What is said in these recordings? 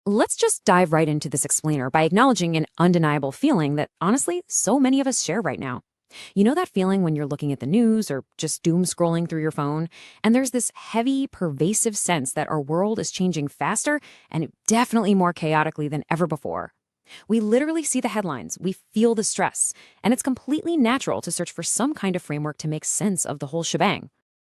Let's just dive right into this explainer by acknowledging an undeniable feeling that, honestly, so many of us share right now. You know that feeling when you're looking at the news or just doom scrolling through your phone, and there's this heavy, pervasive sense that our world is changing faster and definitely more chaotically than ever before. We literally see the headlines, we feel the stress, and it's completely natural to search for some kind of framework to make sense of the whole shebang.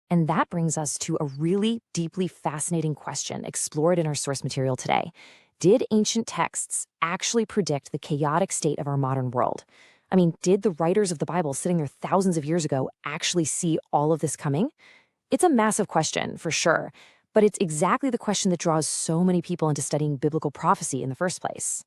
And that brings us to a really deeply fascinating question explored in our source material today. Did ancient texts actually predict the chaotic state of our modern world? I mean, did the writers of the Bible sitting there thousands of years ago actually see all of this coming? It's a massive question, for sure, but it's exactly the question that draws so many people into studying biblical prophecy in the first place.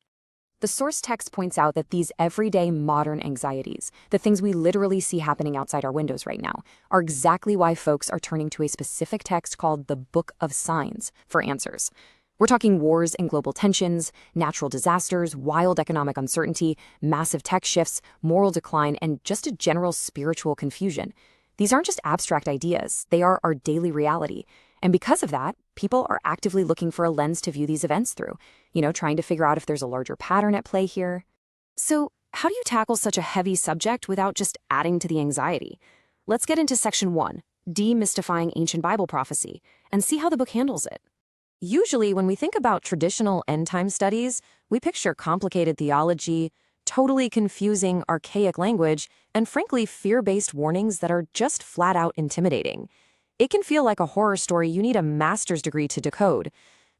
The source text points out that these everyday modern anxieties, the things we literally see happening outside our windows right now, are exactly why folks are turning to a specific text called the Book of Signs for answers. We're talking wars and global tensions, natural disasters, wild economic uncertainty, massive tech shifts, moral decline, and just a general spiritual confusion. These aren't just abstract ideas, they are our daily reality. And because of that, people are actively looking for a lens to view these events through, trying to figure out if there's a larger pattern at play here. So, how do you tackle such a heavy subject without just adding to the anxiety? Let's get into section 1, Demystifying Ancient Bible Prophecy, and see how the book handles it. Usually, when we think about traditional end-time studies, we picture complicated theology, totally confusing, archaic language, and frankly, fear-based warnings that are just flat-out intimidating. It can feel like a horror story you need a master's degree to decode.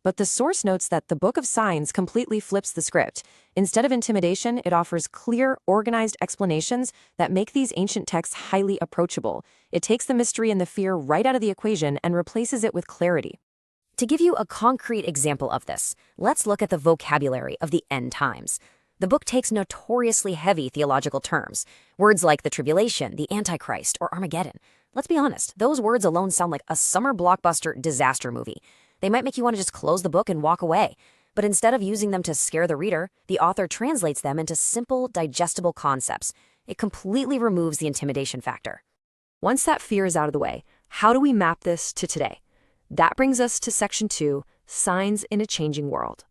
But the source notes that the Book of Signs completely flips the script. Instead of intimidation, it offers clear, organized explanations that make these ancient texts highly approachable. It takes the mystery and the fear right out of the equation and replaces it with clarity. To give you a concrete example of this, let's look at the vocabulary of the end times. The book takes notoriously heavy theological terms, words like the tribulation, the Antichrist, or Armageddon. Let's be honest, those words alone sound like a summer blockbuster disaster movie. They might make you want to just close the book and walk away. But instead of using them to scare the reader, the author translates them into simple, digestible concepts. It completely removes the intimidation factor. Once that fear is out of the way, how do we map this to today? That brings us to section 2, Signs in a Changing World.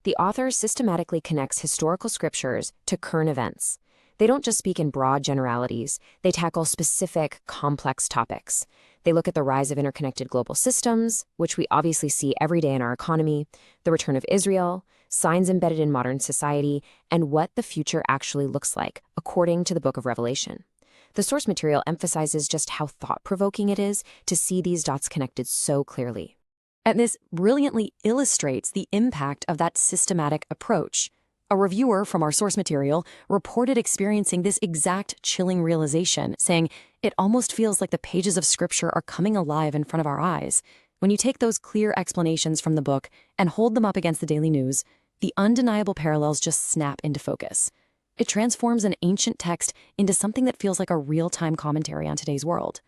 The author systematically connects historical scriptures to current events. They don't just speak in broad generalities, they tackle specific, complex topics. They look at the rise of interconnected global systems, which we obviously see every day in our economy, the return of Israel, signs embedded in modern society, and what the future actually looks like, according to the Book of Revelation. The source material emphasizes just how thought-provoking it is to see these dots connected so clearly. And this brilliantly illustrates the impact of that systematic approach. A reviewer from our source material reported experiencing this exact chilling realization, saying, "It almost feels like the pages of scripture are coming alive in front of our eyes." When you take those clear explanations from the book and hold them up against the daily news, the undeniable parallels just snap into focus. It transforms an ancient text into something that feels like a real-time commentary on today's world.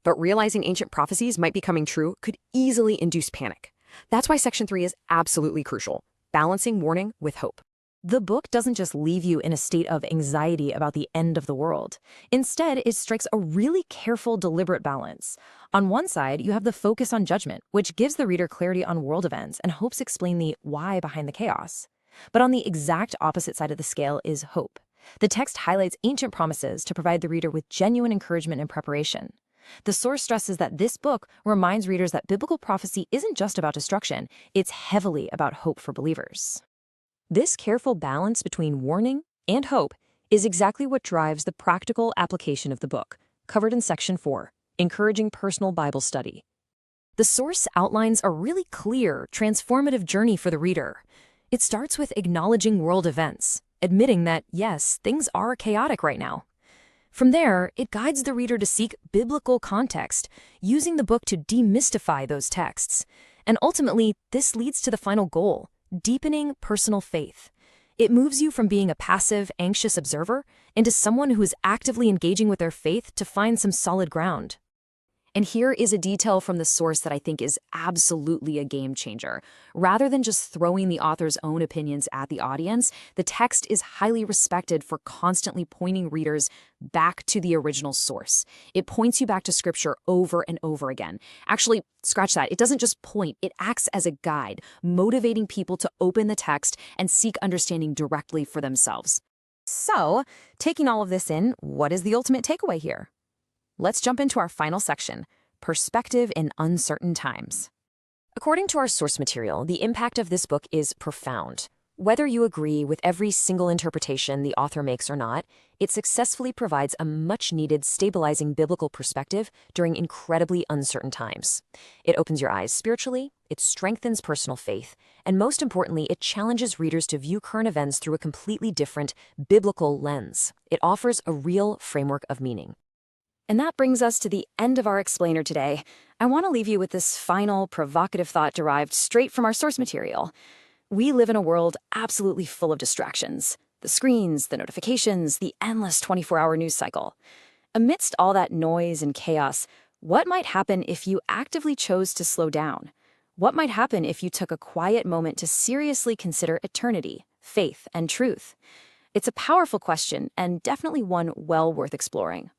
But realizing ancient prophecies might be coming true could easily induce panic. That's why Section 3 is absolutely crucial, balancing warning with hope. The book doesn't just leave you in a state of anxiety about the end of the world. Instead, it strikes a really careful, deliberate balance. On one side, you have the focus on judgment, which gives the reader clarity on world events and helps explain the why behind the chaos. But on the exact opposite side of the scale is hope. The text highlights ancient promises to provide the reader with genuine encouragement and preparation. The source stresses that this book reminds readers that biblical prophecy isn't just about destruction, it's heavily about hope for believers. This careful balance between warning and hope is exactly what drives the practical application of the book, covered in Section 4, Encouraging Personal Bible Study. The source outlines a really clear, transformative journey for the reader. It starts with acknowledging world events, admitting that, yes, things are chaotic right now. From there, it guides the reader to seek biblical context, using the book to demystify those texts. And ultimately, this leads to the final goal, deepening personal faith. It moves you from being a passive, anxious observer into someone who is actively engaging with their faith to find some solid ground. And here is a detail from the source that I think is absolutely a game changer. Rather than just throwing the author's own opinions at the audience, the text is highly respected for constantly pointing readers back to the original source. It points you back to scripture over and over again. Actually, scratch that. It doesn't just point, it acts as a guide, motivating people to open the text and seek understanding directly for themselves. So, taking all of this in, what is the ultimate takeaway here? Let's jump into our final section, Perspective in Uncertain Times. According to our source material, the impact of this book is profound. Whether you agree with every single interpretation the author makes or not, it successfully provides a much-needed stabilizing biblical perspective during incredibly uncertain times. It opens your eyes spiritually, it strengthens personal faith, and most importantly, it challenges readers to view current events through a completely different biblical lens. It offers a real framework of meaning. And that brings us to the end of our explainer today. I want to leave you with this final, provocative thought derived straight from our source material. We live in a world absolutely full of distractions. The screens, the notifications, the endless 24-hour news cycle. Amidst all that noise and chaos, what might happen if you actively chose to slow down? What might happen if you took a quiet moment to seriously consider eternity, faith, and truth? It's a powerful question and definitely one well worth exploring.